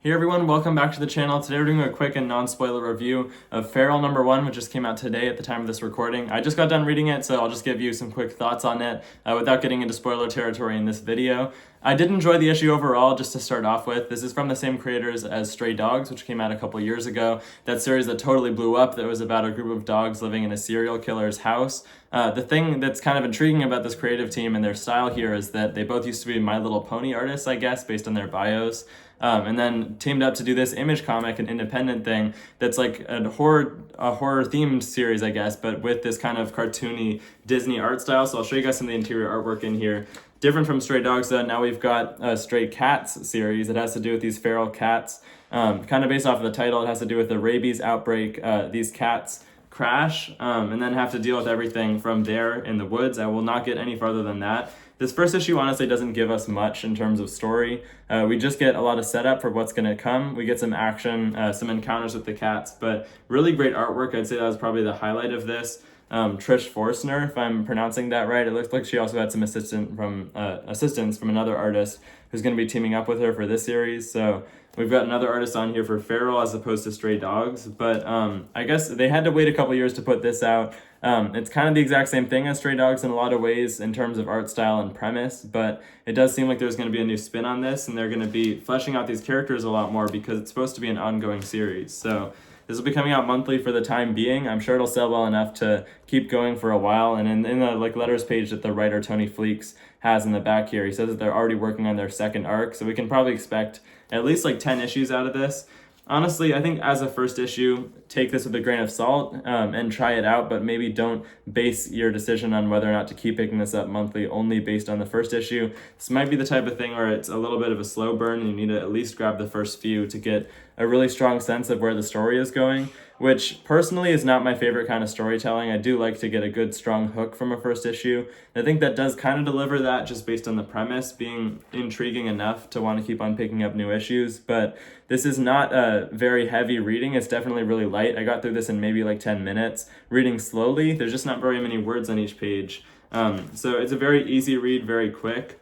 Hey everyone, welcome back to the channel. Today we're doing a quick and non-spoiler review of Feral #1, which just came out today at the time of this recording. I just got done reading it, so I'll just give you some quick thoughts on it without getting into spoiler territory in this video. I did enjoy the issue overall, just to start off with. This is from the same creators as Stray Dogs, which came out a couple years ago. That series that totally blew up, that was about a group of dogs living in a serial killer's house. The thing that's kind of intriguing about this creative team and their style here is that they both used to be My Little Pony artists, I guess, based on their bios. And then teamed up to do this Image comic, an independent thing that's like a horror themed series, I guess, but with this kind of cartoony Disney art style. So I'll show you guys some of the interior artwork in here. Different from Stray Dogs, though, now we've got a Stray Cats series. It has to do with these feral cats. Kind of based off of the title, it has to do with the rabies outbreak. These cats crash and then have to deal with everything from there in the woods. I will not get any farther than that. This first issue honestly doesn't give us much in terms of story. We just get a lot of setup for what's going to come. We get some action, some encounters with the cats, but really great artwork. I'd say that was probably the highlight of this. Trish Forstner, if I'm pronouncing that right. It looks like she also had some assistance from another artist who's going to be teaming up with her for this series. So we've got another artist on here for Feral as opposed to Stray Dogs, but I guess they had to wait a couple years to put this out. It's kind of the exact same thing as Stray Dogs in a lot of ways in terms of art style and premise, but it does seem like there's going to be a new spin on this, and they're going to be fleshing out these characters a lot more because it's supposed to be an ongoing series. So this will be coming out monthly for the time being. I'm sure it'll sell well enough to keep going for a while. And in the letters page that the writer Tony Fleeks has in the back here, he says that they're already working on their second arc, so we can probably expect at least like 10 issues out of this. Honestly, I think as a first issue, take this with a grain of salt and try it out, but maybe don't base your decision on whether or not to keep picking this up monthly only based on the first issue. This might be the type of thing where it's a little bit of a slow burn and you need to at least grab the first few to get a really strong sense of where the story is going, which personally is not my favorite kind of storytelling. I do like to get a good strong hook from a first issue. I think that does kind of deliver that just based on the premise being intriguing enough to want to keep on picking up new issues, but this is not a very heavy reading. It's definitely really light. I got through this in maybe like 10 minutes, reading slowly. There's just not very many words on each page. So it's a very easy read, very quick,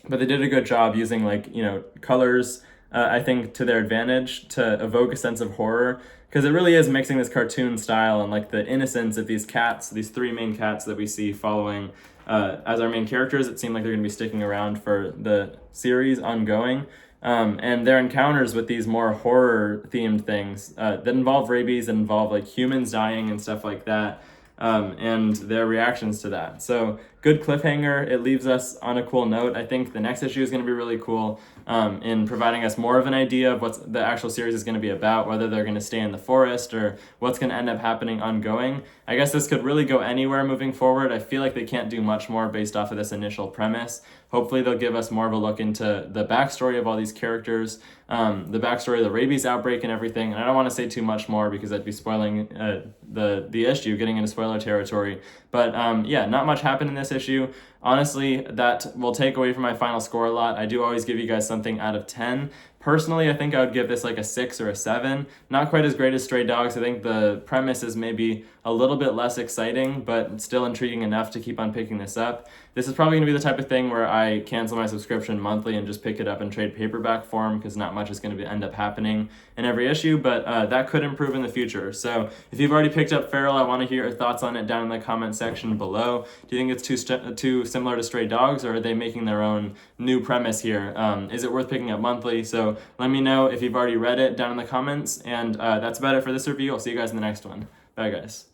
but they did a good job using colors, I think, to their advantage to evoke a sense of horror, because it really is mixing this cartoon style and like the innocence of these cats, these three main cats that we see following as our main characters. It seemed like they're going to be sticking around for the series ongoing. And their encounters with these more horror-themed things that involve rabies, that involve like humans dying and stuff like that, and their reactions to that. So good cliffhanger. It leaves us on a cool note. I think the next issue is going to be really cool in providing us more of an idea of what the actual series is going to be about, whether they're going to stay in the forest or what's going to end up happening ongoing. I guess this could really go anywhere moving forward. I feel like they can't do much more based off of this initial premise. Hopefully they'll give us more of a look into the backstory of all these characters, the backstory of the rabies outbreak and everything. And I don't want to say too much more because I'd be spoiling the issue, getting into spoiler territory. But yeah, not much happened in this issue. Honestly, that will take away from my final score a lot. I do always give you guys something out of 10. Personally, I think I would give this like a 6 or a 7. Not quite as great as Stray Dogs. I think the premise is maybe a little bit less exciting, but still intriguing enough to keep on picking this up. This is probably going to be the type of thing where I cancel my subscription monthly and just pick it up in trade paperback form, because not much is going to end up happening in every issue, but that could improve in the future. So if you've already picked up Feral, I want to hear your thoughts on it down in the comment section below. Do you think it's too similar to Stray Dogs, or are they making their own new premise here? Is it worth picking up monthly? So let me know if you've already read it down in the comments, and that's about it for this review. I'll see you guys in the next one. Bye, guys.